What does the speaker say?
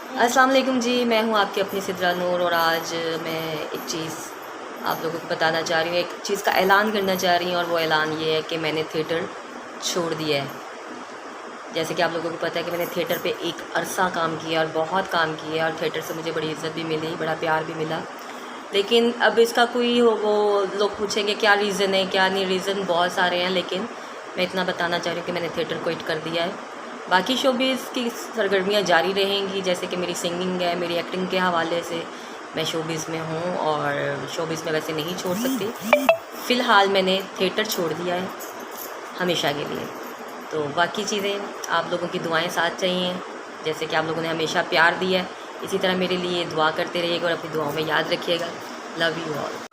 अस्सलाम वालेकुम जी, मैं हूँ आपकी अपनी सिद्रा नूर और आज मैं एक चीज़ आप लोगों को बताना चाह रही हूँ, एक चीज़ का ऐलान करना चाह रही हूँ और वो ऐलान ये है कि मैंने थिएटर छोड़ दिया है। जैसे कि आप लोगों को पता है कि मैंने थिएटर पे एक अरसा काम किया और बहुत काम किया और थिएटर से मुझे बड़ी इज़्ज़त भी मिली, बड़ा प्यार भी मिला। लेकिन अब इसका कोई वो लोग पूछेंगे क्या रीज़न है, क्या नहीं, रीज़न बहुत सारे हैं, लेकिन मैं इतना बताना चाह रही हूँ कि मैंने थिएटर क्विट कर दिया है। बाकी शोबिज़ की सरगर्मियाँ जारी रहेंगी, जैसे कि मेरी सिंगिंग है, मेरी एक्टिंग के हवाले से मैं शोबिज़ में हूँ और शोबिज़ में वैसे नहीं छोड़ सकती। फ़िलहाल मैंने थिएटर छोड़ दिया है हमेशा के लिए। तो बाकी चीज़ें आप लोगों की दुआएं साथ चाहिए, जैसे कि आप लोगों ने हमेशा प्यार दिया है, इसी तरह मेरे लिए दुआ करते रहिएगा और अपनी दुआओं में याद रखिएगा। Love you all.